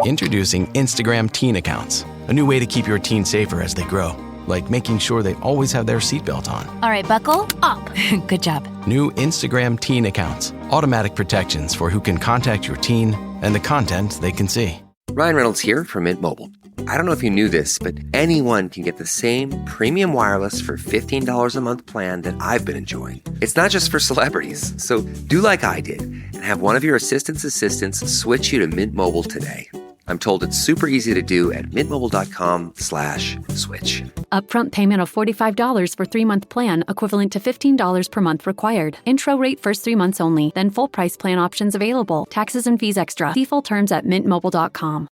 Introducing Instagram Teen Accounts, a new way to keep your teen safer as they grow, like making sure they always have their seatbelt on. All right, buckle up. Good job. New Instagram Teen Accounts, automatic protections for who can contact your teen and the content they can see. Ryan Reynolds here from Mint Mobile. I don't know if you knew this, but anyone can get the same premium wireless for $15 a month plan that I've been enjoying. It's not just for celebrities. So do like I did and have one of your assistants switch you to Mint Mobile today. I'm told it's super easy to do at mintmobile.com/switch. Upfront payment of $45 for 3-month plan, equivalent to $15 per month required. Intro rate first 3 months only, then full price plan options available. Taxes and fees extra. See full terms at mintmobile.com.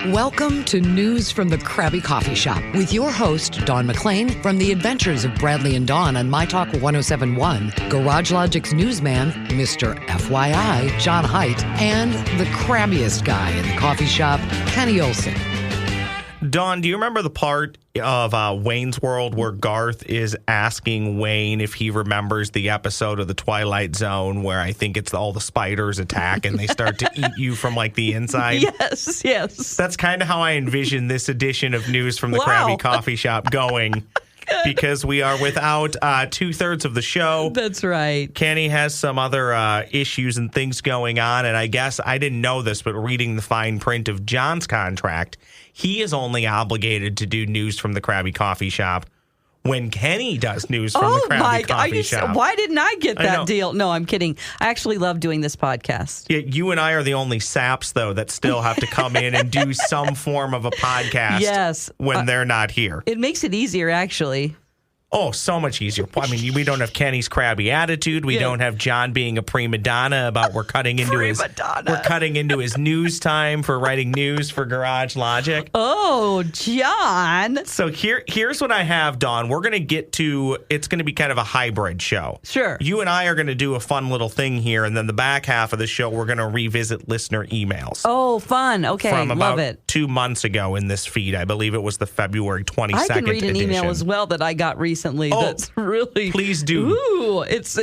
Welcome to News from the Crabby Coffee Shop with your host, Don McClain, from the Adventures of Bradley and Dawn on My Talk 1071, Garage Logic's newsman, Mr. FYI, John Haidt, and the crabbiest guy in the coffee shop, Kenny Olson. Dawn, do you remember the part of Wayne's World where Garth is asking Wayne if he remembers the episode of The Twilight Zone where I think it's all the spiders attack and they start to eat you from like the inside? Yes. That's kind of how I envision this edition of News from the Crabby Coffee Shop going. Because we are without 2/3 of the show. That's right. Kenny has some other issues and things going on, and I guess I didn't know this, but reading the fine print of John's contract, he is only obligated to do News from the Crabby Coffee Shop when Kenny does News from the Crabby Coffee Shop. Why didn't I get that deal? No, I'm kidding. I actually love doing this podcast. Yeah, you and I are the only saps, though, that still have to come in and do some form of a podcast when they're not here. It makes it easier, actually. Oh, so much easier. I mean, we don't have Kenny's crabby attitude. We don't have John being a prima donna about we're cutting into his news time for writing news for Garage Logic. Oh, John. So here's what I have, Dawn. We're going to get to, it's going to be kind of a hybrid show. Sure. You and I are going to do a fun little thing here, and then the back half of the show, we're going to revisit listener emails. Oh, fun. Okay, from love about it. 2 months ago in this feed. I believe it was the February 22nd edition. I can read an email as well that I got recently. That's really please do. Ooh, it's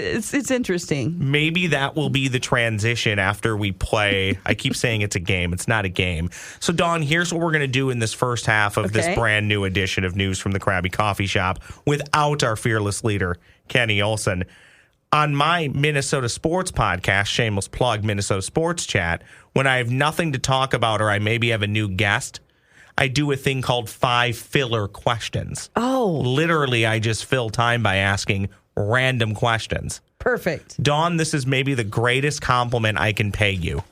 interesting. Maybe that will be the transition after we play. I keep saying it's a game. It's not a game. So, Dawn, here's what we're going to do in this first half of this brand new edition of News from the Crabby Coffee Shop without our fearless leader, Kenny Olson. On my Minnesota sports podcast, shameless plug, Minnesota Sports Chat, when I have nothing to talk about or I maybe have a new guest, I do a thing called 5 filler questions. Oh. Literally, I just fill time by asking random questions. Perfect. Dawn, this is maybe the greatest compliment I can pay you.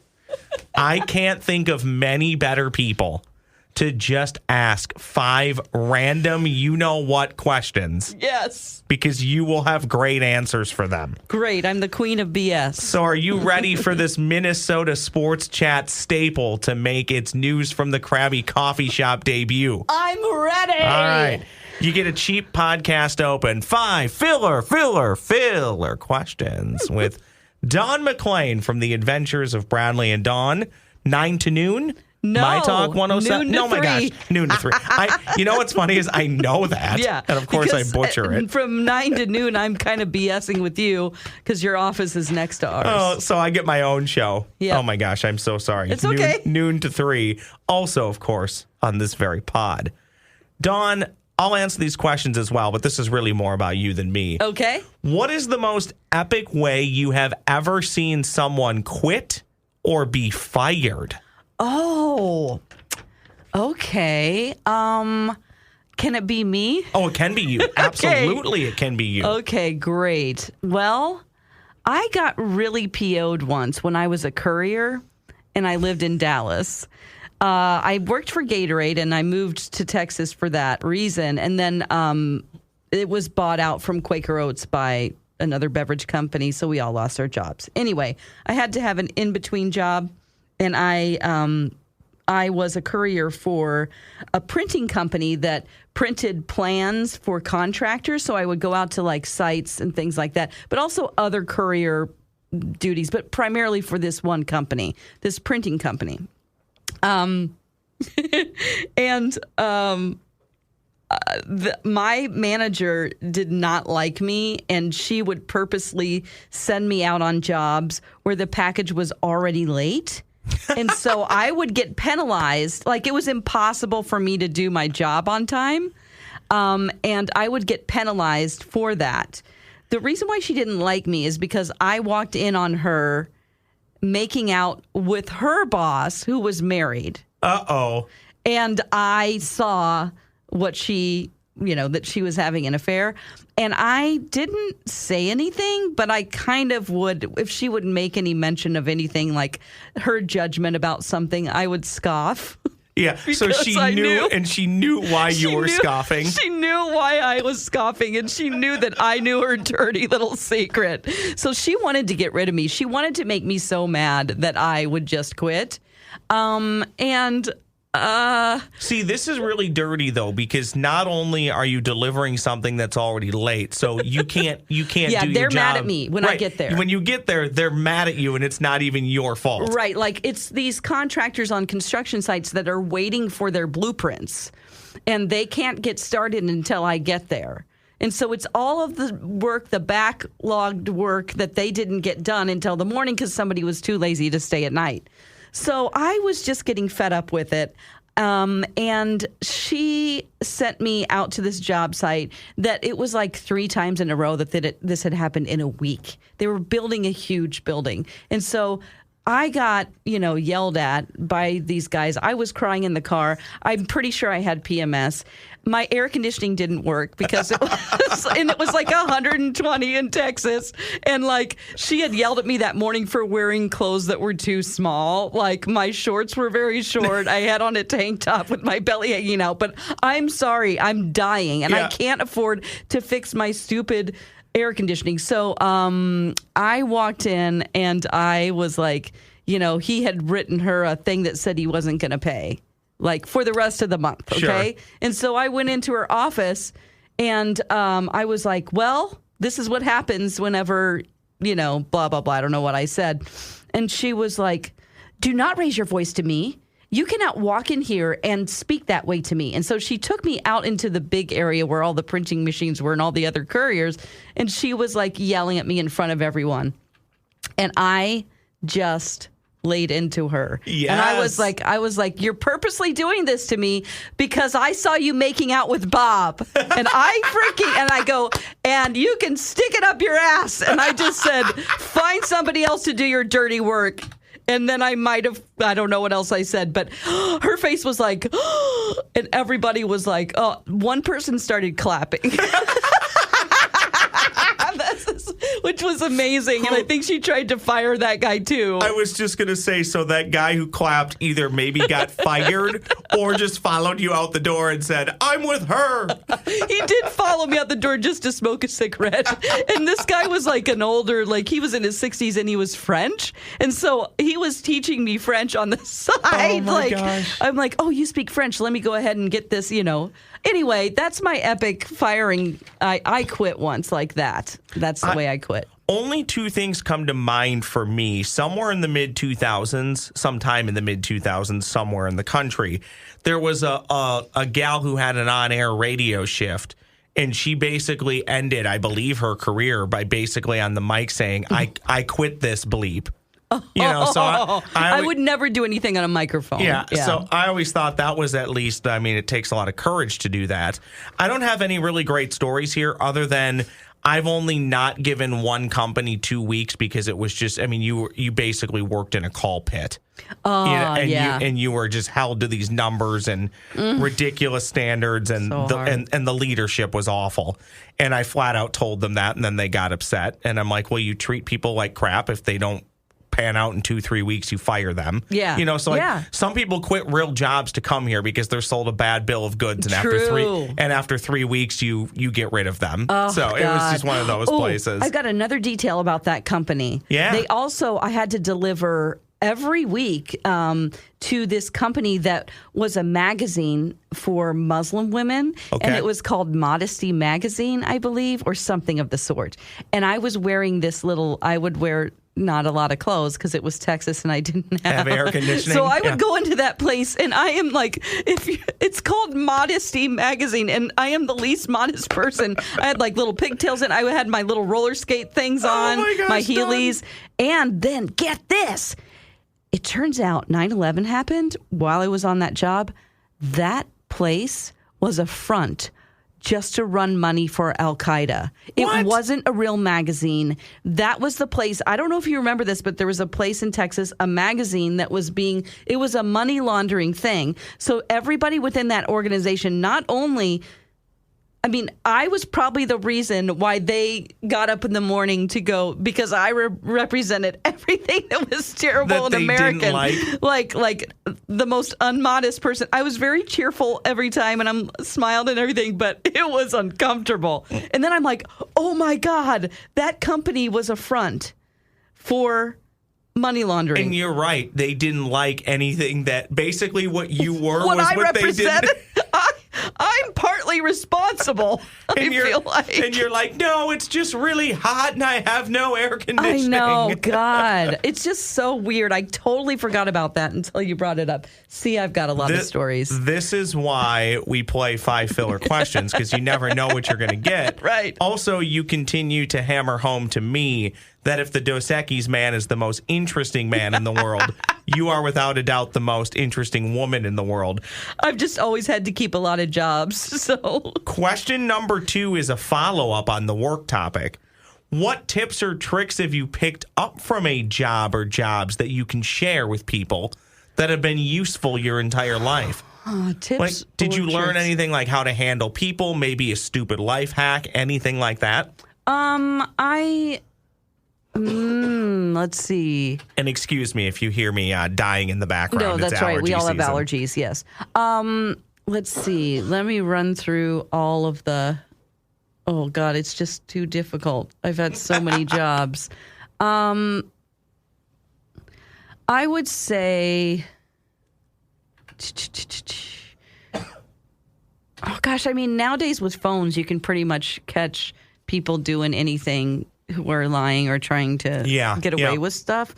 I can't think of many better people to just ask 5 random you-know-what questions. Yes. Because you will have great answers for them. Great. I'm the queen of BS. So are you ready for this Minnesota Sports Chat staple to make its News from the Crabby Coffee Shop debut? I'm ready. All right. You get a cheap podcast open. 5 filler questions with Don McClain from the Adventures of Bradley and Dawn, 9 to noon. No. My Talk 107. Noon to 3. My gosh. Noon to 3. You know what's funny is I know that. Yeah. And of course I butcher it. From 9 to noon, I'm kind of BSing with you because your office is next to ours. Oh, so I get my own show. Yeah. Oh my gosh, I'm so sorry. It's okay. Noon to 3. Also, of course, on this very pod. Dawn, I'll answer these questions as well, but this is really more about you than me. Okay. What is the most epic way you have ever seen someone quit or be fired? Oh, okay. Can it be me? Oh, it can be you. Absolutely, it can be you. Okay, great. Well, I got really PO'd once when I was a courier and I lived in Dallas. I worked for Gatorade and I moved to Texas for that reason. And then it was bought out from Quaker Oats by another beverage company, so we all lost our jobs. Anyway, I had to have an in-between job. And I was a courier for a printing company that printed plans for contractors. So I would go out to like sites and things like that, but also other courier duties, but primarily for this one company, this printing company. My manager did not like me, and she would purposely send me out on jobs where the package was already late. And so I would get penalized. Like, it was impossible for me to do my job on time. And I would get penalized for that. The reason why she didn't like me is because I walked in on her making out with her boss, who was married. Uh-oh. And I saw what she, that she was having an affair. And I didn't say anything, but I kind of would, if she would make any mention of anything like her judgment about something, I would scoff. Yeah, so she knew, and she knew why you were scoffing. She knew why I was scoffing, and she knew that I knew her dirty little secret. So she wanted to get rid of me. She wanted to make me so mad that I would just quit. See, this is really dirty though, because not only are you delivering something that's already late, so you can't do your job. They're mad at me when I get there. When you get there, they're mad at you, and it's not even your fault. Right, like it's these contractors on construction sites that are waiting for their blueprints, and they can't get started until I get there. And so it's all of the work, the backlogged work that they didn't get done until the morning because somebody was too lazy to stay at night. So I was just getting fed up with it. And she sent me out to this job site that it was like 3 times in a row that this had happened in a week. They were building a huge building. And so I got, yelled at by these guys. I was crying in the car. I'm pretty sure I had PMS. My air conditioning didn't work because it was like 120 in Texas. And like she had yelled at me that morning for wearing clothes that were too small. Like my shorts were very short. I had on a tank top with my belly hanging out. But I'm sorry, I'm dying and I can't afford to fix my stupid air conditioning. So I walked in and I was like, he had written her a thing that said he wasn't going to pay. Like for the rest of the month, okay? Sure. And so I went into her office and I was like, well, this is what happens whenever, blah, blah, blah. I don't know what I said. And she was like, do not raise your voice to me. You cannot walk in here and speak that way to me. And so she took me out into the big area where all the printing machines were and all the other couriers. And she was like yelling at me in front of everyone. And I just laid into her. Yes. And I was like, you're purposely doing this to me because I saw you making out with Bob. And I go, and you can stick it up your ass. And I just said, find somebody else to do your dirty work. And then I don't know what else I said, but her face was like, and everybody was like, oh, one person started clapping. Which was amazing. And I think she tried to fire that guy, too. I was just going to say, so that guy who clapped either maybe got fired or just followed you out the door and said, I'm with her. He did follow me out the door just to smoke a cigarette. And this guy was like an older, like he was in his 60s and he was French. And so he was teaching me French on the side. Oh, my gosh. I'm like, oh, you speak French. Let me go ahead and get this, Anyway, that's my epic firing. I quit once like that. That's the way I quit. Only 2 things come to mind for me. Somewhere in the mid-2000s, sometime in the mid-2000s, somewhere in the country, there was a gal who had an on-air radio shift, and she basically ended, I believe, her career by basically on the mic saying, I quit this bleep. So I would never do anything on a microphone. Yeah, so I always thought that was at least, it takes a lot of courage to do that. I don't have any really great stories here other than I've only not given one company 2 weeks because it was just, you basically worked in a call pit. And you were just held to these numbers and ridiculous standards, and the leadership was awful. And I flat out told them that, and then they got upset. And I'm like, well, you treat people like crap if they don't pan out in 2-3 weeks, you fire them. Yeah. Some people quit real jobs to come here because they're sold a bad bill of goods, and after 3 weeks you get rid of them. Oh, so God. It was just one of those places. I got another detail about that company. Yeah. They also, I had to deliver every week to this company that was a magazine for Muslim women. Okay. And it was called Modesty Magazine, I believe, or something of the sort. And I was wearing I would wear not a lot of clothes because it was Texas and I didn't have air conditioning. So I would go into that place and I am like, it's called Modesty Magazine and I am the least modest person. I had like little pigtails and I had my little roller skate things on, my gosh, my Heelys. And then get this. It turns out 9/11 happened while I was on that job. That place was a front just to run money for Al-Qaeda. It wasn't a real magazine. That was the place. I don't know if you remember this, but there was a place in Texas, a magazine that was it was a money laundering thing. So everybody within that organization, not only, I was probably the reason why they got up in the morning to go, because I represented everything that was terrible and American. Didn't like the most unmodest person. I was very cheerful every time, and I'm smiled and everything, but it was uncomfortable. And then I'm like, oh my God, that company was a front for money laundering. And you're right. They didn't like anything that basically what you were what was I what represented. they did. I'm partly responsible. I feel like. And you're like, no, it's just really hot and I have no air conditioning. I know, God. It's just so weird. I totally forgot about that until you brought it up. See, I've got a lot of stories. This is why we play 5 filler questions, because you never know what you're going to get. Right. Also, you continue to hammer home to me that if the Dos Equis man is the most interesting man in the world, you are without a doubt the most interesting woman in the world. I've just always had to keep a lot of jobs, so. Question number 2 is a follow-up on the work topic. What tips or tricks have you picked up from a job or jobs that you can share with people that have been useful your entire life? Tips. Did you learn anything like how to handle people, maybe a stupid life hack, anything like that? Let's see. And excuse me if you hear me dying in the background. No, that's right. We all have season. allergies, yes. Let's see. Let me run through all of the... Oh, God, it's just too difficult. I've had so many jobs. I would say... Oh, gosh, nowadays with phones, you can pretty much catch people doing anything who are lying or trying to get away with stuff.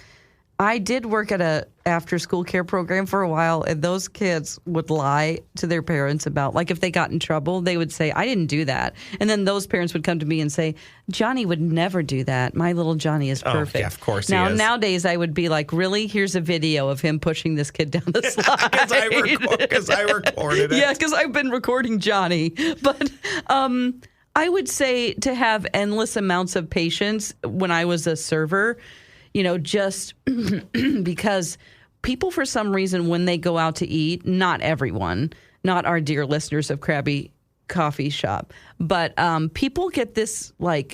I did work at a after-school care program for a while, and those kids would lie to their parents about, like, if they got in trouble, they would say, I didn't do that. And then those parents would come to me and say, Johnny would never do that. My little Johnny is perfect. Oh, yeah, of course now, he is. Nowadays, I would be like, really? Here's a video of him pushing this kid down the slide. Because I recorded it. Yeah, because I've been recording Johnny. But I would say to have endless amounts of patience when I was a server, just because people, for some reason, when they go out to eat, not everyone, not our dear listeners of Crabby Coffee Shop, but people get this, I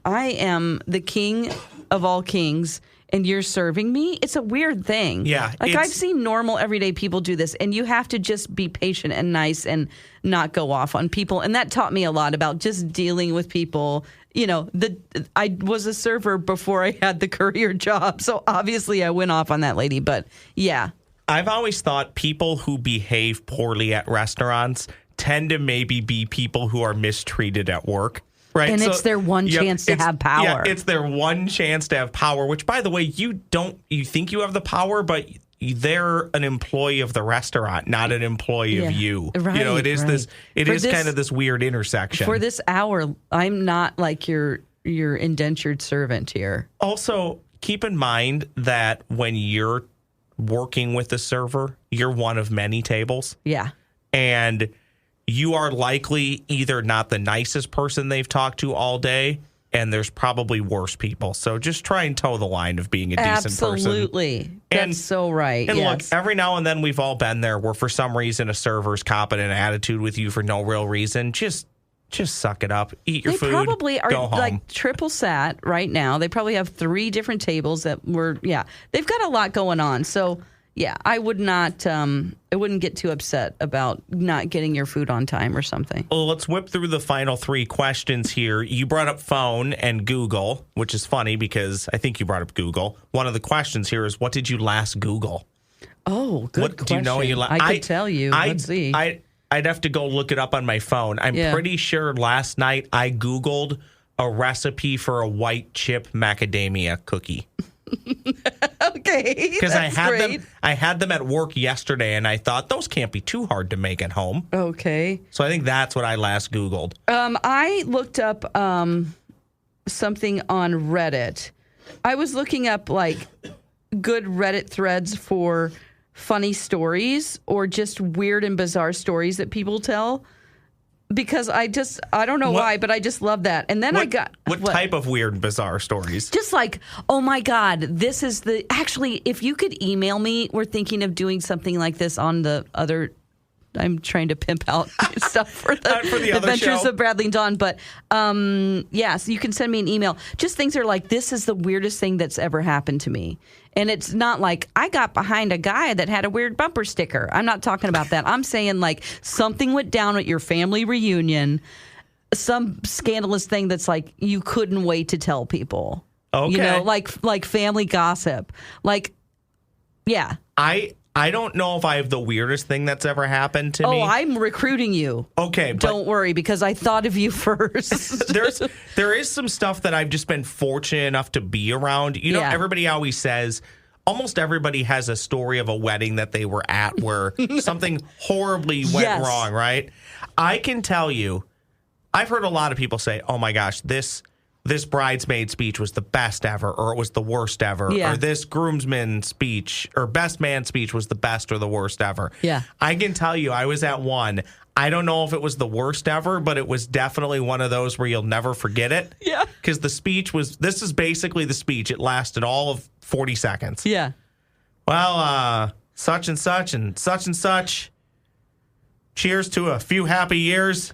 am the king of all kings, and you're serving me. It's a weird thing. Yeah. I've seen normal, everyday people do this, and you have to just be patient and nice and not go off on people. And that taught me a lot about just dealing with people. I was a server before I had the courier job, so obviously I went off on that lady. But yeah. I've always thought people who behave poorly at restaurants tend to maybe be people who are mistreated at work. Right. And it's their one chance to have power. Yeah, it's their one chance to have power, which, by the way, you think you have the power, but they're an employee of the restaurant, not an employee of you. Right, it is right. kind of this weird intersection. For this hour, I'm not like your indentured servant here. Also, keep in mind that when you're working with a server, you're one of many tables. Yeah. And you are likely either not the nicest person they've talked to all day, and there's probably worse people. So just try and toe the line of being a decent person. Absolutely. That's so right. And yes. look, every now and then we've all been there where for some reason a server's copping an attitude with you for no real reason. Just suck it up. Eat your food. They probably are go home. Like triple sat right now. They probably have 3 different tables that they've got a lot going on. So yeah, I would not. I wouldn't get too upset about not getting your food on time or something. Well, let's whip through the final 3 questions here. You brought up phone and Google, which is funny because I think you brought up Google. One of the questions here is, what did you last Google? Oh, good question. Do you know what you I could tell you. Let's see. I'd have to go look it up on my phone. I'm pretty sure last night I Googled a recipe for a white chip macadamia cookie. Okay, because I had them at work yesterday, and I thought those can't be too hard to make at home. Okay, so I think that's what I last Googled. I looked up something on Reddit I was looking up like good Reddit threads for funny stories or just weird and bizarre stories that people tell. Because I don't know why, but I just love that. And then what, I got... What type of weird and bizarre stories? Just like, oh my God, this is the... Actually, if you could email me, we're thinking of doing something like this on the other... I'm trying to pimp out stuff for the Adventures show. of Bradley and Dawn. But so you can send me an email. Just things are like, this is the weirdest thing that's ever happened to me. And it's not like I got behind a guy that had a weird bumper sticker. I'm not talking about that. I'm saying like something went down at your family reunion, some scandalous thing that's like you couldn't wait to tell people. Okay. You know, like family gossip. Like, yeah. I don't know if I have the weirdest thing that's ever happened to me. Oh, I'm recruiting you. Okay. Don't worry, because I thought of you first. There is some stuff that I've just been fortunate enough to be around. You know, everybody always says, almost everybody has a story of a wedding that they were at where something horribly went wrong, right? I can tell you, I've heard a lot of people say, oh my gosh, this bridesmaid speech was the best ever, or it was the worst ever, or this groomsman speech or best man speech was the best or the worst ever. Yeah. I can tell you, I was at one. I don't know if it was the worst ever, but it was definitely one of those where you'll never forget it. Yeah. Because the speech this is basically the speech. It lasted all of 40 seconds. Yeah. Well, such and such and such. Cheers to a few happy years.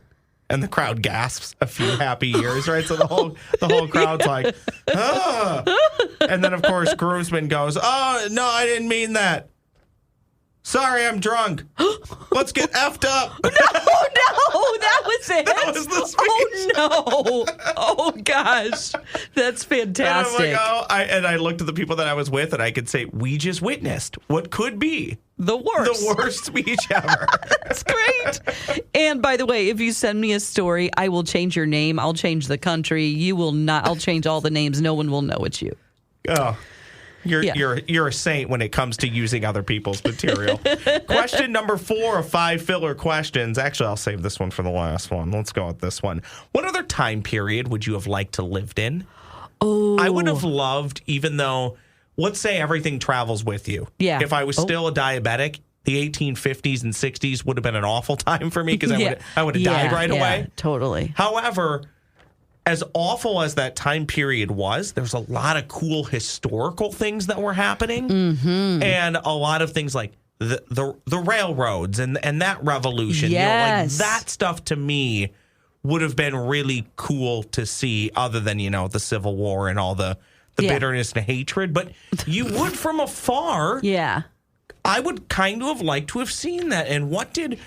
And the crowd gasps, a few happy years, right? So the whole crowd's like, oh. And then, of course, groomsman goes, oh, no, I didn't mean that. Sorry, I'm drunk. Let's get effed up. No, that was it. That was the speech. Oh, no. Oh, gosh. That's fantastic. And I'm like, and I looked at the people that I was with, and I could say, we just witnessed what could be the worst speech ever. That's great. And by the way, if you send me a story, I will change your name. I'll change the country. You will not. I'll change all the names. No one will know it's you. Oh. You're a saint when it comes to using other people's material. Question number 4 of 5 filler questions. Actually, I'll save this one for the last one. Let's go with this one. What other time period would you have liked to lived in? Oh, I would have loved, even though, let's say everything travels with you. Yeah. If I was still a diabetic, the 1850s and 60s would have been an awful time for me because I would have died right away. Totally. However, as awful as that time period was, there's a lot of cool historical things that were happening, and a lot of things like the railroads and that revolution. Yes. You know, like that stuff to me would have been really cool to see, other than the Civil War and all the bitterness and hatred. But you would from afar. Yeah. I would kind of have liked to have seen that. And what did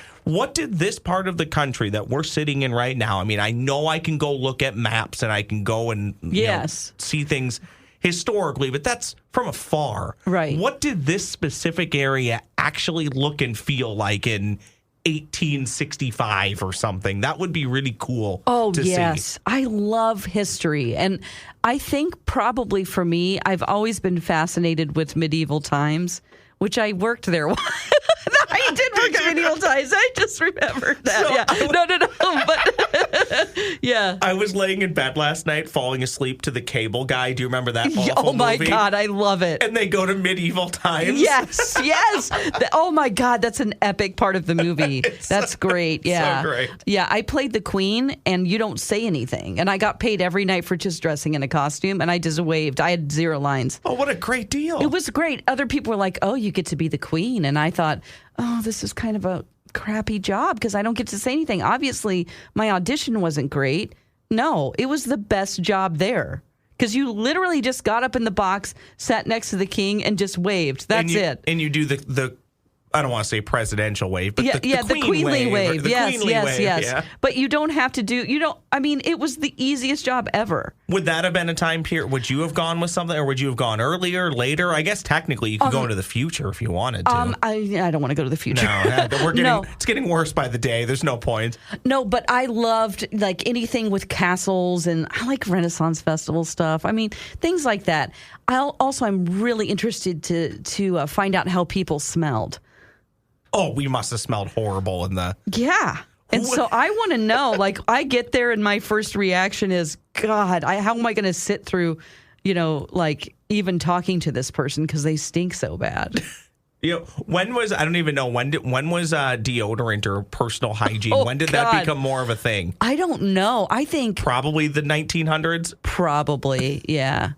this part of the country that we're sitting in right now? I mean, I know I can go look at maps and I can go and see things historically, but that's from afar. Right. What did this specific area actually look and feel like in 1865 or something? That would be really cool to see. I love history. And I think probably for me, I've always been fascinated with medieval times, which I worked there. I did work at medieval times. I just remembered that. So No. But yeah. I was laying in bed last night, falling asleep to The Cable Guy. Do you remember that awful Oh my movie? God, I love it. And they go to medieval times. Yes. Oh my God, that's an epic part of the movie. That's great. Yeah. So great. Yeah, I played the queen, and you don't say anything. And I got paid every night for just dressing in a costume, and I just waved. I had 0 lines. Oh, what a great deal. It was great. Other people were like, oh, you get to be the queen. And I thought, oh, this is kind of a crappy job because I don't get to say anything. Obviously, my audition wasn't great. No, it was the best job there. Because you literally just got up in the box, sat next to the king, and just waved. That's it. And you do the I don't want to say presidential wave, but the queenly wave. The queenly wave. Yes. But you don't have to do, it was the easiest job ever. Would that have been a time period? Would you have gone with something, or would you have gone earlier, later? I guess technically you could go into the future if you wanted to. I don't want to go to the future. No, it's getting worse by the day. There's no point. No, but I loved like anything with castles, and I like Renaissance festival stuff. I mean, things like that. I'm really interested to find out how people smelled. Oh, we must have smelled horrible in the... Yeah. And so I want to know, like, I get there and my first reaction is, God, how am I going to sit through like even talking to this person because they stink so bad. When was, I don't even know, when was deodorant or personal hygiene? When did that become more of a thing? I don't know. I think probably the 1900s. Probably, yeah.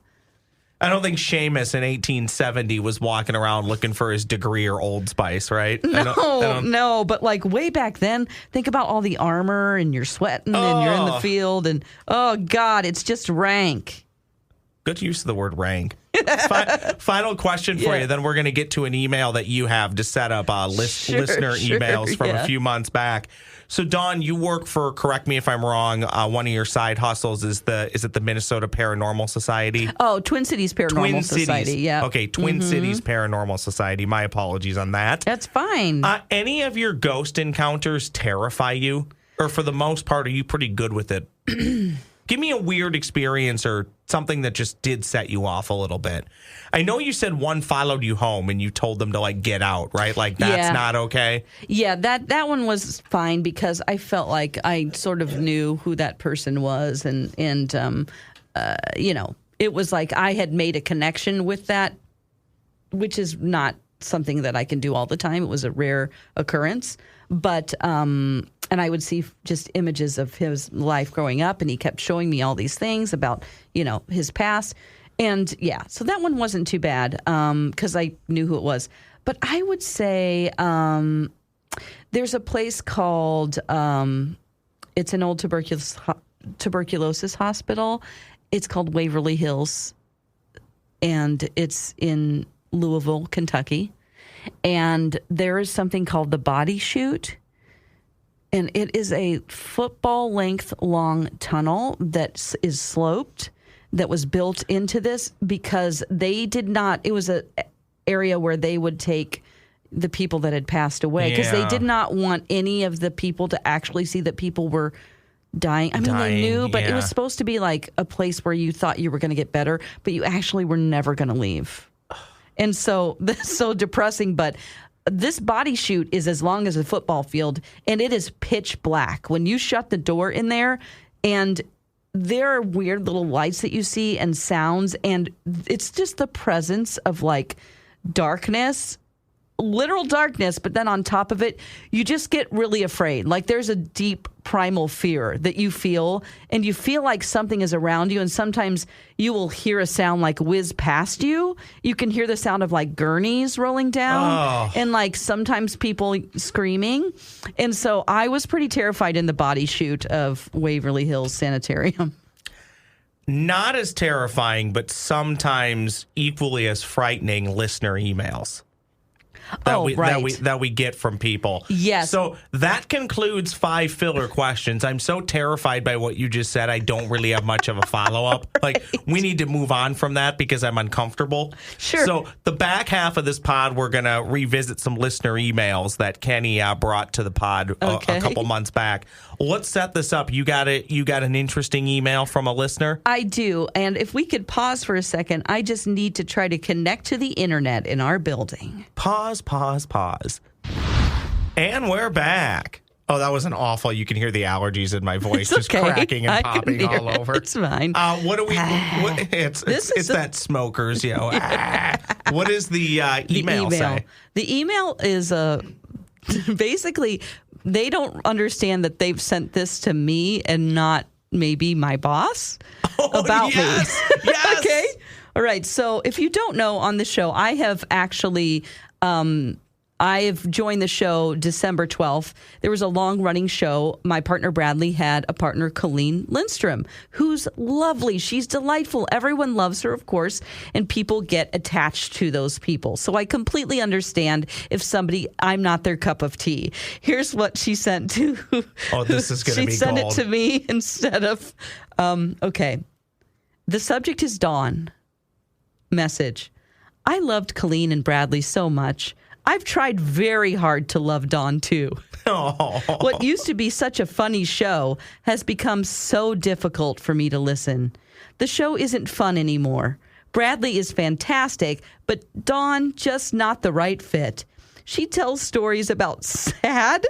I don't think Seamus in 1870 was walking around looking for his degree or Old Spice, right? No, but like way back then, think about all the armor and you're sweating and you're in the field and, oh, God, it's just rank. Good use of the word rank. Final question for you, then we're going to get to an email that you have to set up listener emails from a few months back. So, Dawn, you work for, correct me if I'm wrong, one of your side hustles is it the Minnesota Paranormal Society? Oh, Twin Cities Paranormal Society, yeah. Okay, Twin Cities Paranormal Society. My apologies on that. That's fine. Any of your ghost encounters terrify you? Or for the most part, are you pretty good with it? Give me a weird experience or something that just did set you off a little bit. I know you said one followed you home and you told them to like get out, right? Like that's not okay. Yeah, that one was fine because I felt like I sort of knew who that person was and it was like I had made a connection with that, which is not something that I can do all the time. It was a rare occurrence, but and I would see just images of his life growing up, and he kept showing me all these things about, his past. And, so that one wasn't too bad because I knew who it was. But I would say there's a place called, it's an old tuberculosis hospital. It's called Waverly Hills, and it's in Louisville, Kentucky. And there is something called the Body Chute. And it is a football-length long tunnel that is sloped that was built into this because they did not, it was an area where they would take the people that had passed away because they did not want any of the people to actually see that people were dying. I mean, they knew, but it was supposed to be like a place where you thought you were going to get better, but you actually were never going to leave. And so that's so depressing, but this body chute is as long as a football field, and it is pitch black. When you shut the door in there, and there are weird little lights that you see and sounds, and it's just the presence of, like, darkness, literal darkness, but then on top of it, you just get really afraid. Like, there's a deep primal fear that you feel, and you feel like something is around you, and sometimes you will hear a sound like whiz past you. You can hear the sound of like gurneys rolling down and like sometimes people screaming. And so I was pretty terrified in the body chute of Waverly Hills Sanitarium. Not as terrifying, but sometimes equally as frightening listener emails. That we get from people. Yes. So that concludes 5 filler questions. I'm so terrified by what you just said. I don't really have much of a follow-up. Like, we need to move on from that because I'm uncomfortable. Sure. So the back half of this pod, we're going to revisit some listener emails that Kenny brought to the pod a couple months back. Let's set this up. You got an interesting email from a listener? I do. And if we could pause for a second, I just need to try to connect to the internet in our building. Pause. And we're back. Oh, that wasn't awful. You can hear the allergies in my voice just cracking and popping all over. It's fine. What do we... it's that smokers, What does the email say? The email is basically... They don't understand that they've sent this to me and not maybe my boss about me. Yes. Okay. All right. So if you don't know, on the show, I have actually I have joined the show December 12th. There was a long-running show. My partner Bradley had a partner, Colleen Lindstrom, who's lovely. She's delightful. Everyone loves her, of course, and people get attached to those people. So I completely understand if I'm not their cup of tea. Here's what she sent to... Oh, this is going to be She sent gold. it to me instead of... okay. The subject is Dawn. Message. I loved Colleen and Bradley so much. I've tried very hard to love Dawn, too. Oh. What used to be such a funny show has become so difficult for me to listen. The show isn't fun anymore. Bradley is fantastic, but Dawn just not the right fit. She tells stories about sad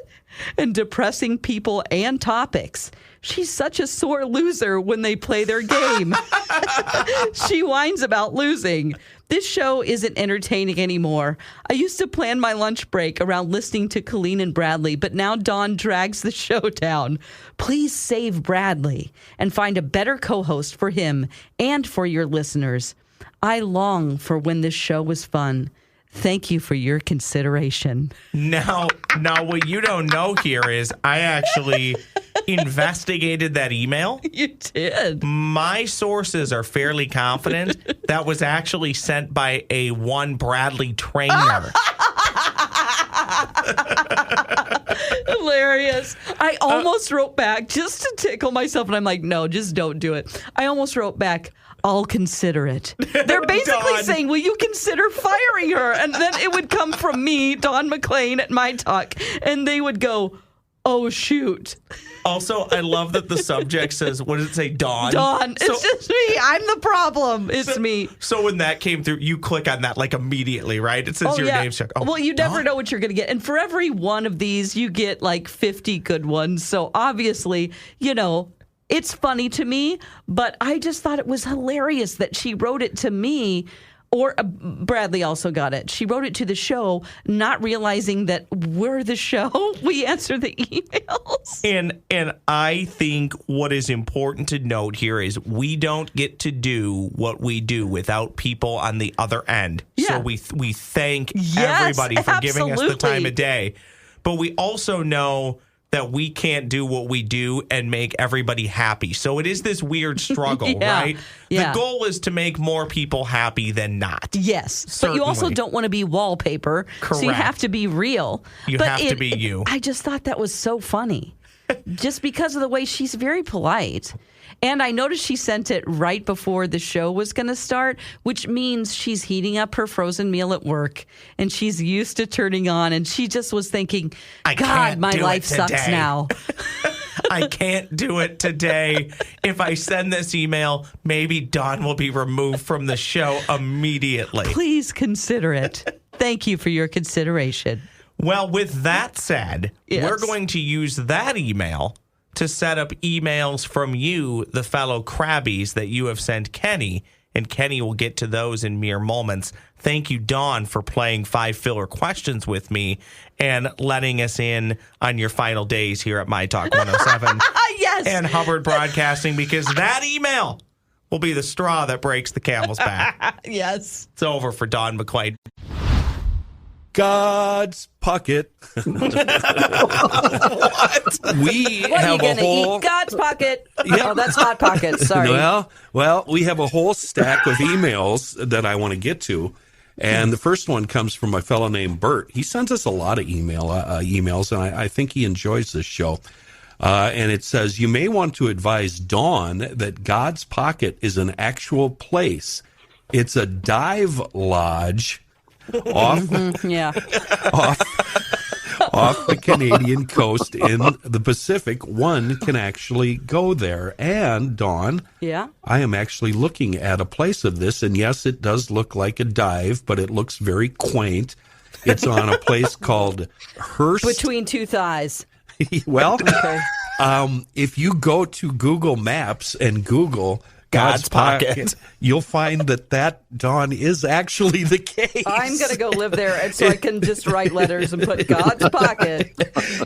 and depressing people and topics. She's such a sore loser when they play their game. She whines about losing. This show isn't entertaining anymore. I used to plan my lunch break around listening to Colleen and Bradley, but now Dawn drags the show down. Please save Bradley and find a better co-host for him and for your listeners. I long for when this show was fun. Thank you for your consideration. Now, what you don't know here is I actually investigated that email. You did. My sources are fairly confident that was actually sent by a one Bradley trainer. Hilarious. I almost wrote back just to tickle myself, and I'm like, no, just don't do it. I almost wrote back, I'll consider it. They're basically Dawn. saying, will you consider firing her? And then it would come from me, Dawn McClain, at My Talk, and they would go, oh, shoot. Also, I love that the subject says, what does it say, Dawn? Dawn. It's just me. I'm the problem. It's me. So when that came through, you click on that like immediately, right? It says your name's check. Oh, well, you never Dawn? know what you're going to get. And for every one of these, you get like 50 good ones. So obviously, it's funny to me, but I just thought it was hilarious that she wrote it to me. Or Bradley also got it. She wrote it to the show, not realizing that we're the show. We answer the emails. And I think what is important to note here is we don't get to do what we do without people on the other end. Yeah. So we thank everybody for giving us the time of day. But we also know that we can't do what we do and make everybody happy. So it is this weird struggle, right? Yeah. The goal is to make more people happy than not. Yes. Certainly. But you also don't want to be wallpaper. Correct. So you have to be real. You have to be you. I just thought that was so funny. Just because of the way she's very polite. And I noticed she sent it right before the show was going to start, which means she's heating up her frozen meal at work, and she's used to turning on, and she just was thinking, God, my life sucks now. I can't do it today. If I send this email, maybe Dawn will be removed from the show immediately. Please consider it. Thank you for your consideration. Well, with that said, Yes. we're going to use that email to set up emails from you, the fellow Crabbies, that you have sent Kenny, and Kenny will get to those in mere moments. Thank you, Dawn, for playing 5 filler questions with me and letting us in on your final days here at My Talk 107 Yes. and Hubbard Broadcasting, because that email will be the straw that breaks the camel's back. Yes. It's over for Dawn McClain. God's pocket. What are you going to eat? God's pocket. Yeah. Oh, that's Hot Pocket. Sorry. Well, we have a whole stack of emails that I want to get to. And the first one comes from a fellow named Bert. He sends us a lot of emails, and I think he enjoys this show. And it says, you may want to advise Dawn that God's Pocket is an actual place. It's a dive lodge off the Canadian coast in the Pacific. One can actually go there. And, Dawn, I am actually looking at a place of this, and yes, it does look like a dive, but it looks very quaint. It's on a place called Hearst. Between two thighs. Well, Okay. If you go to Google Maps and Google God's Pocket, you'll find that, Dawn, is actually the case. I'm going to go live there, and so I can just write letters and put God's Pocket,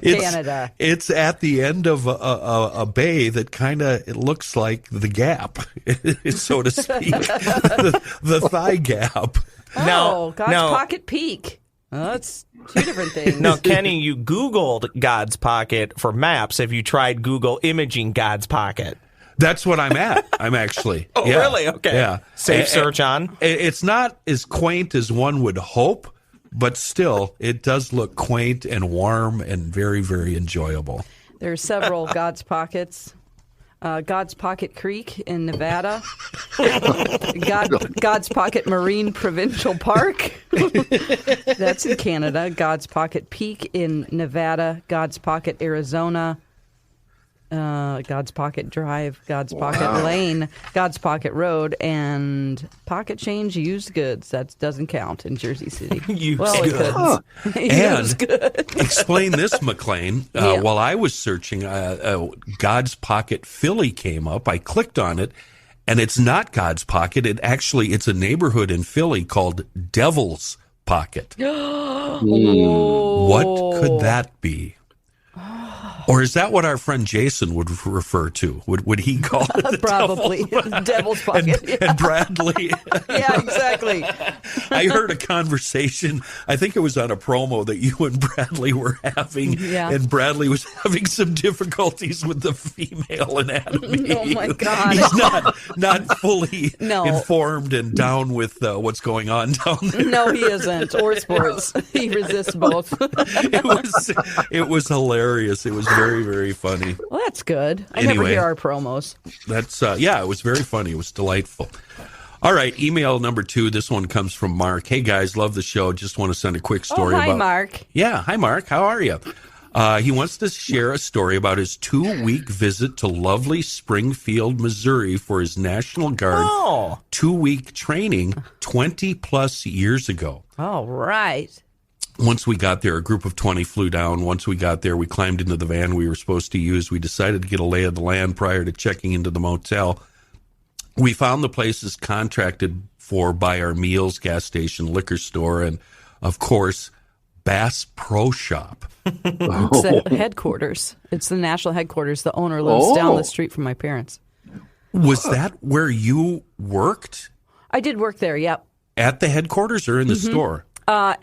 Canada. It's at the end of a bay that kind of, it looks like the gap, so to speak, the thigh gap. God's Pocket Peak. Oh, that's two different things. Now, Kenny, you Googled God's Pocket for maps. Have you tried Google imaging God's Pocket? That's what I'm at. I'm actually. Oh, yeah. Really? Okay. Yeah. Safe search on? It's not as quaint as one would hope, but still, it does look quaint and warm and very, very enjoyable. There are several God's Pockets. God's Pocket Creek in Nevada. God's Pocket Marine Provincial Park. That's in Canada. God's Pocket Peak in Nevada. God's Pocket, Arizona. God's Pocket Drive, God's Pocket Lane, God's Pocket Road, and Pocket Change used goods. That doesn't count in Jersey City. Used it goods. could. And explain this, McClain. While I was searching, God's Pocket Philly came up. I clicked on it, and it's not God's Pocket. It's a neighborhood in Philly called Devil's Pocket. What could that be? Or is that what our friend Jason would refer to? Would he call it the Probably. Devil's Pocket. And Bradley. Yeah, exactly. I heard a conversation, I think it was on a promo that you and Bradley were having, and Bradley was having some difficulties with the female anatomy. Oh, my God. He's not fully informed and down with what's going on down there. No, he isn't. Or sports. He resists both. It was hilarious. It was very, very funny. Well, that's good. I never hear our promos. That's it was very funny. It was delightful. All right, email number 2. This one comes from Mark. Hey guys, love the show. Just want to send a quick story hi, Mark. Yeah, hi Mark. How are you? He wants to share a story about his 2-week visit to lovely Springfield, Missouri for his National Guard 2-week training 20 plus years ago. All right. Once we got there, a group of 20 flew down. Once we got there, we climbed into the van we were supposed to use. We decided to get a lay of the land prior to checking into the motel. We found the places contracted for by our meals, gas station, liquor store, and, of course, Bass Pro Shop. It's the headquarters. It's the national headquarters. The owner lives down the street from my parents. Was that where you worked? I did work there, yep. At the headquarters or in the store? I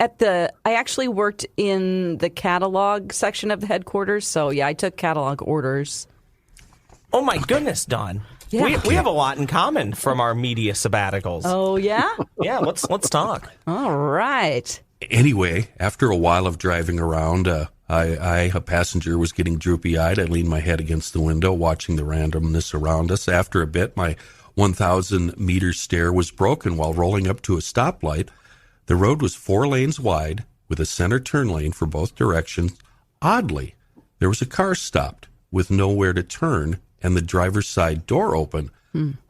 actually worked in the catalog section of the headquarters, so I took catalog orders. Oh my goodness, Dawn. Yeah. We have a lot in common from our media sabbaticals. Oh yeah? Yeah, let's talk. All right. Anyway, after a while of driving around, a passenger was getting droopy-eyed. I leaned my head against the window, watching the randomness around us. After a bit, my 1,000-meter stare was broken while rolling up to a stoplight. The road was 4 lanes wide, with a center turn lane for both directions. Oddly, there was a car stopped with nowhere to turn and the driver's side door open.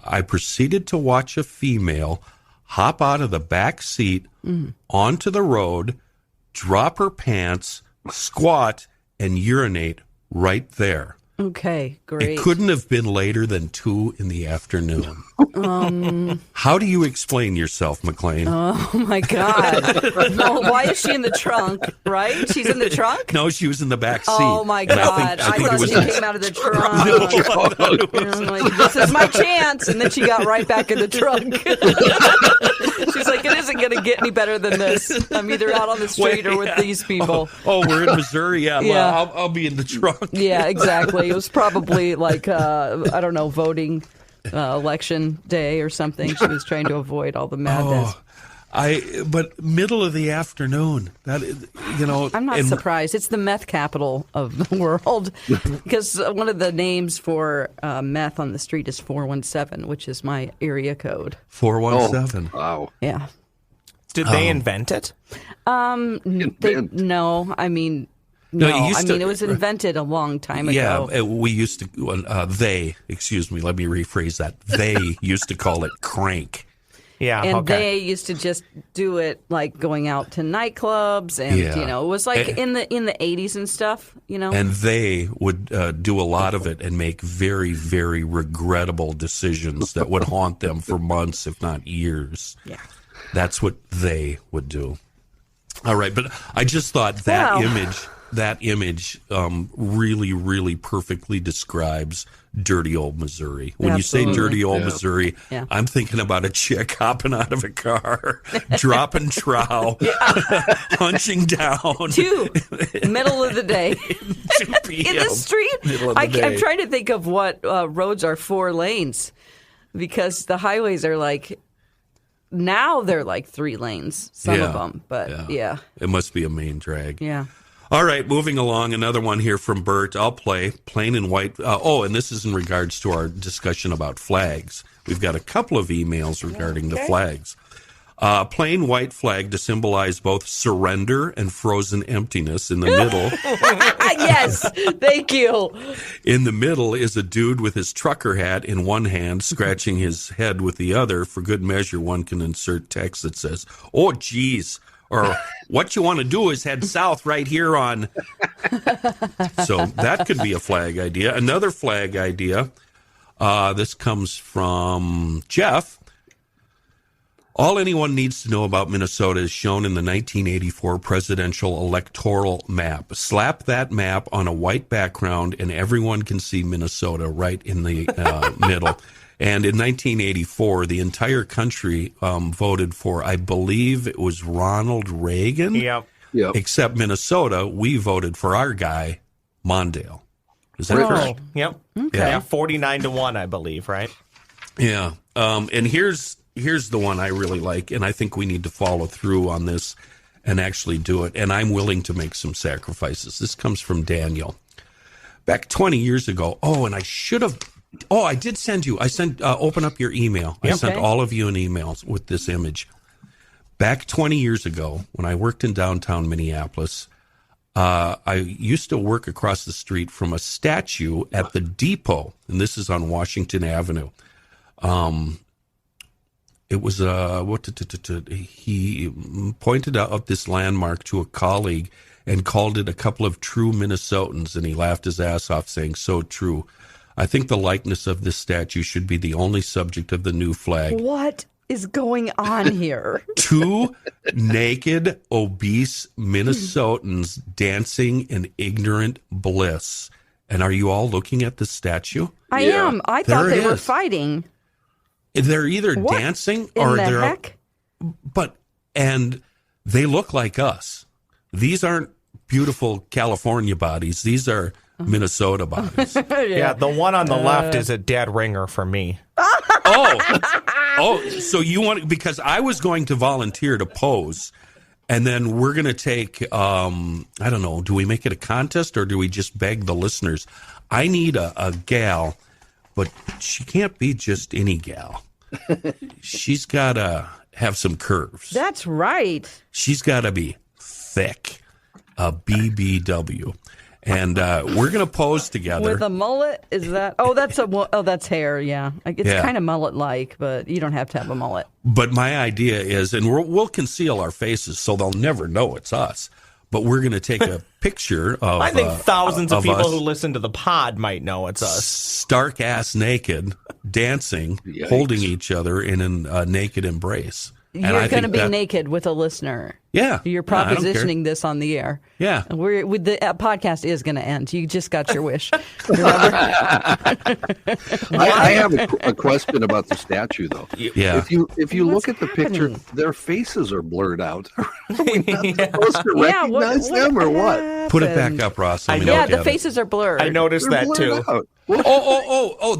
I proceeded to watch a female hop out of the back seat onto the road, drop her pants, squat, and urinate right there. Okay, great. It couldn't have been later than 2 in the afternoon. How do you explain yourself, McClain? Oh, my God. No, why is she in the trunk, right? She's in the trunk? No, she was in the back seat. Oh, my God. I thought she came out of the trunk. I'm like, this is my chance. And then she got right back in the trunk. She's like, it isn't going to get any better than this. I'm either out on the street or with these people. Oh, we're in Missouri? Yeah, well, I'll be in the trunk. Yeah, exactly. It was probably like, I don't know, voting election day or something. She was trying to avoid all the madness. But middle of the afternoon, that I'm not surprised. It's the meth capital of the world because one of the names for meth on the street is 417, which is my area code. 417. Wow. Yeah. Did they invent it? No. I mean, it was invented a long time ago. Yeah, we used to, let me rephrase that. They used to call it crank. Yeah, and they used to just do it like going out to nightclubs, and it was like in the 80s and stuff. And they would do a lot of it and make very, very regrettable decisions that would haunt them for months, if not years. Yeah, that's what they would do. All right, but I just thought that image really, really perfectly describes dirty old Missouri. When Absolutely. You say dirty old Missouri, I'm thinking about a chick hopping out of a car, dropping trow, punching down. 2, middle of the day. 2 p.m. In the street? Middle of the day. I'm trying to think of what roads are 4 lanes because the highways are like, now they're like 3 lanes, some of them. But yeah. It must be a main drag. Yeah. All right, moving along, another one here from Bert. I'll play plain and white. And this is in regards to our discussion about flags. We've got a couple of emails regarding the flags. Plain white flag to symbolize both surrender and frozen emptiness in the middle. Yes, thank you. In the middle is a dude with his trucker hat in one hand, scratching his head with the other. For good measure, one can insert text that says, "Oh, geez," or "What you want to do is head south right here on." So that could be a flag idea. Another flag idea. This comes from Jeff. All anyone needs to know about Minnesota is shown in the 1984 presidential electoral map. Slap that map on a white background, and everyone can see Minnesota right in the middle. And in 1984, the entire country voted for, I believe it was Ronald Reagan. Yep. Except Minnesota, we voted for our guy, Mondale. Is that correct? Yep. Okay. Yeah, 49-1, I believe, right? Yeah. And here's the one I really like, and I think we need to follow through on this and actually do it. And I'm willing to make some sacrifices. This comes from Daniel. Back 20 years ago. Oh, and I should have. Oh, I did send you. I sent. Open up your email. I sent all of you an email with this image. Back 20 years ago, when I worked in downtown Minneapolis, I used to work across the street from a statue at the depot, and this is on Washington Avenue. It was he pointed out this landmark to a colleague and called it a couple of true Minnesotans, and he laughed his ass off, saying, "So true. I think the likeness of this statue should be the only subject of the new flag." What is going on here? Two naked, obese Minnesotans dancing in ignorant bliss. And are you all looking at the statue? I am. I thought they were fighting. They're either dancing or they're. Heck? And they look like us. These aren't beautiful California bodies. These are Minnesota bodies. Yeah, the one on the left is a dead ringer for me. So you want, because I was going to volunteer to pose, and then we're going to take, I don't know, do we make it a contest or do we just beg the listeners? I need a gal, but she can't be just any gal. She's got to have some curves. That's right. She's got to be thick, a BBW. And we're going to pose together. With a mullet? Is that? Oh, that's hair, yeah. It's kind of mullet-like, but you don't have to have a mullet. But my idea is, and we'll conceal our faces so they'll never know it's us, but we're going to take a picture of I think thousands of people us, who listen to the pod might know it's us. Stark-ass naked, dancing, holding each other in a naked embrace. You're going to be naked with a listener. Yeah. You're propositioning this on the air. Yeah. The podcast is going to end. You just got your wish. I have a question about the statue, though. Yeah. If you look at the picture, their faces are blurred out. Are we not supposed to recognize them or what? Put it back up, Ross. The faces are blurred. I noticed that too.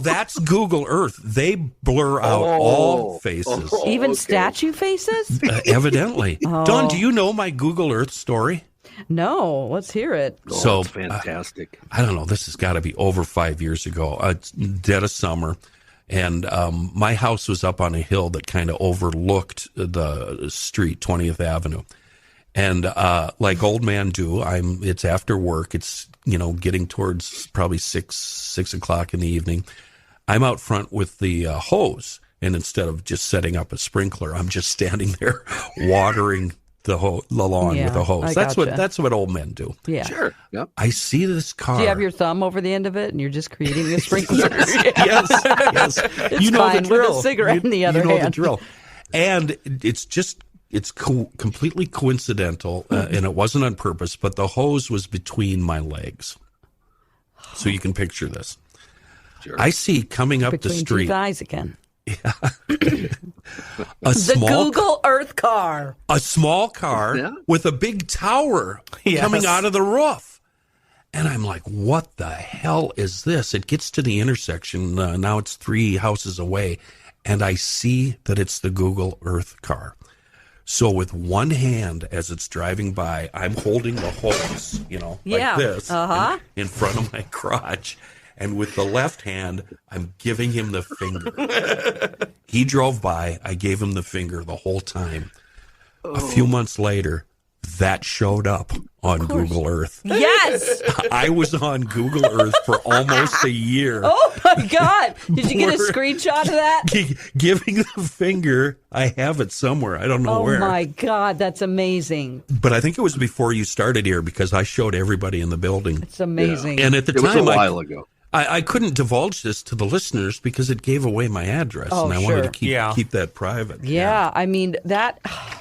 That's Google Earth. They blur out all faces. Even statue faces? Evidently. Dawn, do you know my Google Earth story? No, let's hear it. So it's fantastic. I don't know. This has got to be over 5 years ago. It's dead of summer. And my house was up on a hill that kind of overlooked the street, 20th Avenue. And like old men do, it's after work. It's, getting towards probably 6 o'clock in the evening. I'm out front with the hose. And instead of just setting up a sprinkler, I'm just standing there watering the lawn with a hose. That's what old men do. Yeah. Sure. Yep. I see this car. Do you have your thumb over the end of it and you're just creating the sprinkler? Yes. It's you know fine the drill. With a cigarette in the other hand. You know the drill. And it's completely coincidental, and it wasn't on purpose, but the hose was between my legs. So you can picture this. Sure. I see coming up the street. Between two thighs again. The Google Earth car. A small car with a big tower coming out of the roof. And I'm like, what the hell is this? It gets to the intersection. Now it's 3 houses away. And I see that it's the Google Earth car. So with one hand, as it's driving by, I'm holding the hose, like this in front of my crotch. and with the left hand, I'm giving him the finger. He drove by. I gave him the finger the whole time. A few months later, that showed up on Google Earth. Yes. I was on Google Earth for almost a year. Oh, my God. Did you get a screenshot of that? Giving the finger. I have it somewhere. I don't know where. Oh, my God. That's amazing. But I think it was before you started here because I showed everybody in the building. It's amazing. Yeah. And at the time, it was a while ago. I couldn't divulge this to the listeners because it gave away my address, and I wanted to keep that private. Yeah, I mean,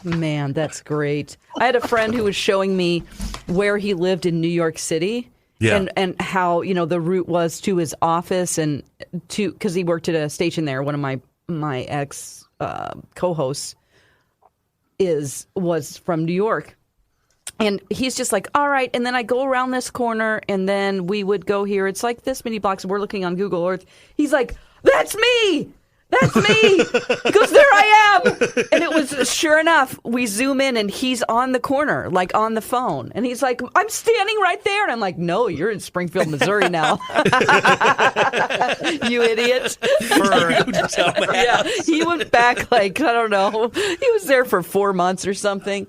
man, that's great. I had a friend who was showing me where he lived in New York City and how, the route was to his office and because he worked at a station there. One of my ex co-hosts was from New York. And he's just like, all right. And then I go around this corner and then we would go here. It's like this many blocks. We're looking on Google Earth. He's like, that's me. That's me. He goes, there I am. And it was, sure enough, we zoom in and he's on the corner, like on the phone. And he's like, I'm standing right there. And I'm like, no, you're in Springfield, Missouri now. You idiot. Yeah, he went back like, I don't know. He was there for 4 months or something.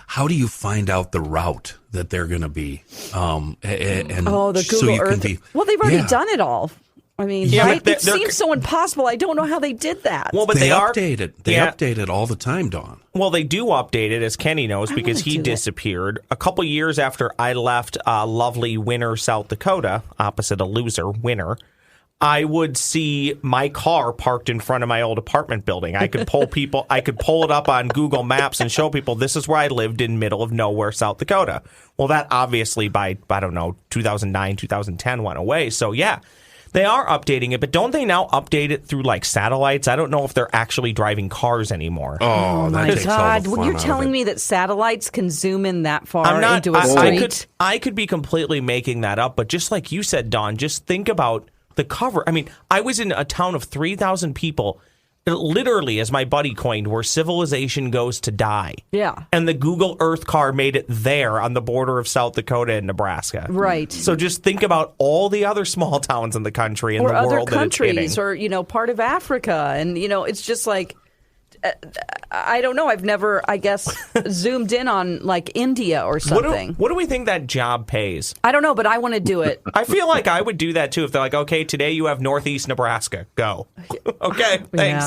How do you find out the route that they're going to be? The Google Earth. Well, they've already done it all. I mean, right? It seems so impossible. I don't know how they did that. Well, but they update it. They update it all the time, Dawn. Well, they do update it, as Kenny knows, because he disappeared. A couple years after I left lovely Winner, South Dakota, opposite a loser, Winner, I would see my car parked in front of my old apartment building. I could pull it up on Google Maps and show people this is where I lived in middle of nowhere, South Dakota. Well, that obviously by, 2009, 2010 went away. So, yeah, they are updating it. But don't they now update it through, like, satellites? I don't know if they're actually driving cars anymore. Oh, my God. When you're telling me that satellites can zoom in that far into a street. I could be completely making that up. But just like you said, Dawn, just think about the cover. I mean, I was in a town of 3,000 people, literally, as my buddy coined, where civilization goes to die. Yeah. And the Google Earth car made it there on the border of South Dakota and Nebraska. Right. So just think about all the other small towns in the country and or the world other that it's hitting. countries, or part of Africa, and it's just like. I don't know. I've never, I guess, zoomed in on like India or something. What do we think that job pays? I don't know, but I want to do it. I feel like I would do that too if they're like, okay, today you have Northeast Nebraska. Go. Okay, thanks.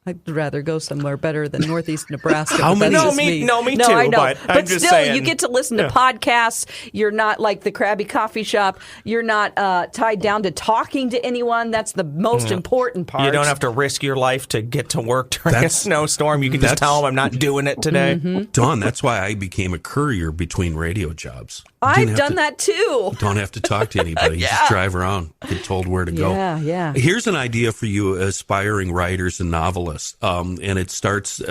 I'd rather go somewhere better than Northeast Nebraska. Me too. I know. But I'm just still, saying, you get to listen to podcasts. You're not like the Crabby Coffee Shop. You're not tied down to talking to anyone. That's the most important part. You don't have to risk your life to get to work during a snowstorm. You can just tell them I'm not doing it today. Mm-hmm. Dawn, that's why I became a courier between radio jobs. I've done that too. Don't have to talk to anybody. You just drive around, get told where to go. Yeah. Here's an idea for you aspiring writers and novelists. And it starts,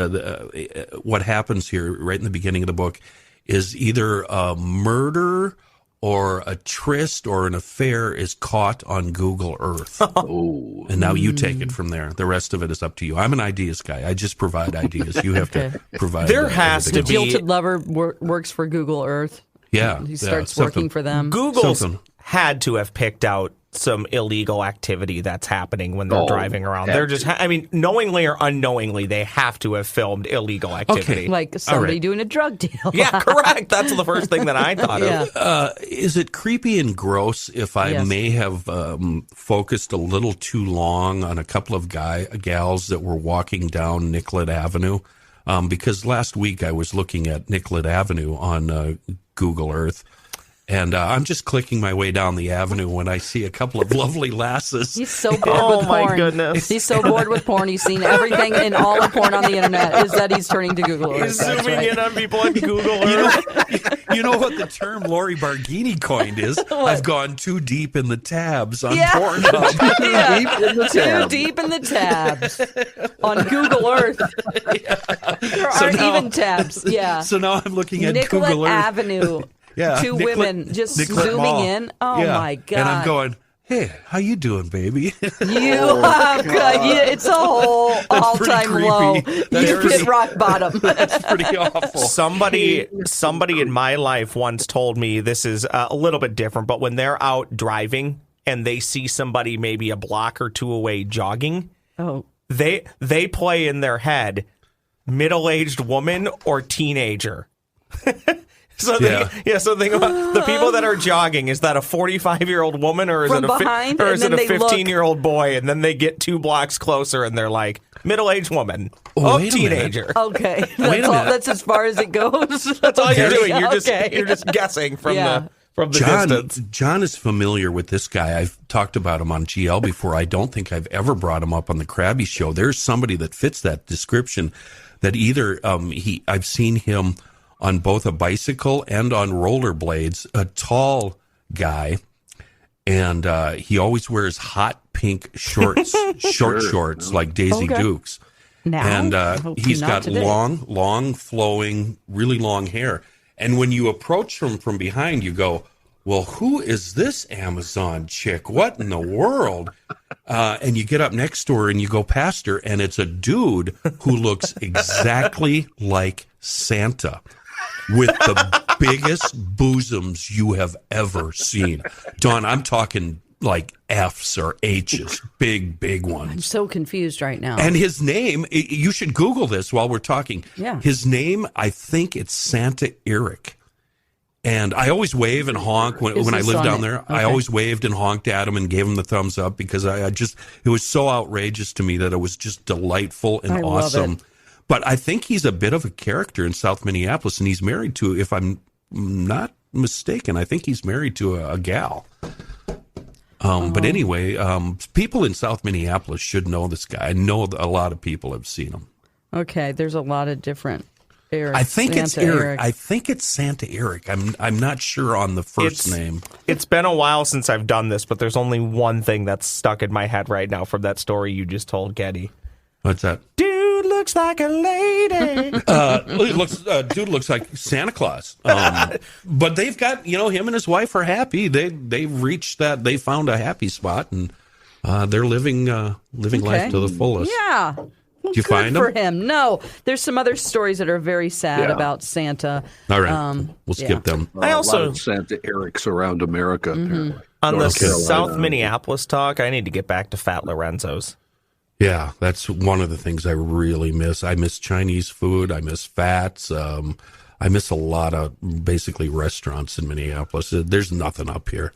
what happens here right in the beginning of the book is either a murder or a tryst or an affair is caught on Google Earth. And now you take it from there. The rest of it is up to you. I'm an ideas guy. I just provide ideas. You have to provide. There has to be. Jilted Lover works for Google Earth. Yeah. He starts working for them. Google's had to have picked out some illegal activity that's happening when they're driving around. They're just, knowingly or unknowingly, they have to have filmed illegal activity. Okay. Like somebody doing a drug deal. Yeah, correct. That's the first thing that I thought of. Is it creepy and gross if I may have focused a little too long on a couple of gals that were walking down Nicollet Avenue? Because last week I was looking at Nicollet Avenue on Google Earth. And I'm just clicking my way down the avenue when I see a couple of lovely lasses. He's so bored with porn. Oh, my goodness. He's so bored with porn. He's seen everything in all the porn on the internet is that he's turning to Google Earth. He's zooming in on people on Google Earth. You know what the term Lori Barghini coined is? I've gone too deep in the tabs on Pornhub. Too deep in the tabs on Google Earth. There aren't even tabs. Yeah. So now I'm looking at Nicollet Google Earth. Avenue. Yeah, Two women just zooming in. Oh, my God. And I'm going, hey, how you doing, baby? It's a whole all-time low. You hit rock bottom. That's pretty awful. Somebody in my life once told me this is a little bit different, but when they're out driving and they see somebody maybe a block or two away jogging, they play in their head middle-aged woman or teenager. So think about the people that are jogging. Is that a 45-year-old woman or is it a 15-year-old boy? And then they get 2 blocks closer and they're like middle-aged woman, teenager. Okay, that's as far as it goes. That's all you're doing. You're just guessing from the distance. John is familiar with this guy. I've talked about him on GL before. I don't think I've ever brought him up on the Crabby Show. There's somebody that fits that description. That either I've seen him on both a bicycle and on rollerblades, a tall guy, and he always wears hot pink shorts, shorts like Daisy Dukes. And he's got long, flowing, really long hair. And when you approach him from behind, you go, well, who is this Amazon chick? What in the world? And you get up next to her and you go past her, and it's a dude who looks exactly like Santa with the biggest bosoms you have ever seen. Dawn, I'm talking like F's or H's, big ones. I'm so confused right now. And his name, you should Google this while we're talking. Yeah. His name, I think it's Santa Eric. And I always wave and honk when I lived down there. Okay. I always waved and honked at him and gave him the thumbs up because it was so outrageous to me that it was just delightful and awesome. Love it. But I think he's a bit of a character in South Minneapolis, and he's married to, if I'm not mistaken, I think he's married to a gal. But anyway, people in South Minneapolis should know this guy. I know a lot of people have seen him. Okay, there's a lot of different Eric. I think it's Eric. I think it's Santa Eric. I'm not sure on the first name. It's been a while since I've done this, but there's only one thing that's stuck in my head right now from that story you just told, Getty. What's that? Dude looks like a lady. Dude looks like Santa Claus. But they've got, him and his wife are happy. They've reached that. They found a happy spot, and they're living life to the fullest. Yeah. Did you find him? For him? No. There's some other stories that are very sad about Santa. All right. We'll skip them. I also a lot of Santa Erics around America, apparently. On the South Minneapolis talk, I need to get back to Fat Lorenzo's. Yeah, that's one of the things I really miss. I miss Chinese food. I miss Fats. I miss a lot of basically restaurants in Minneapolis. There's nothing up here.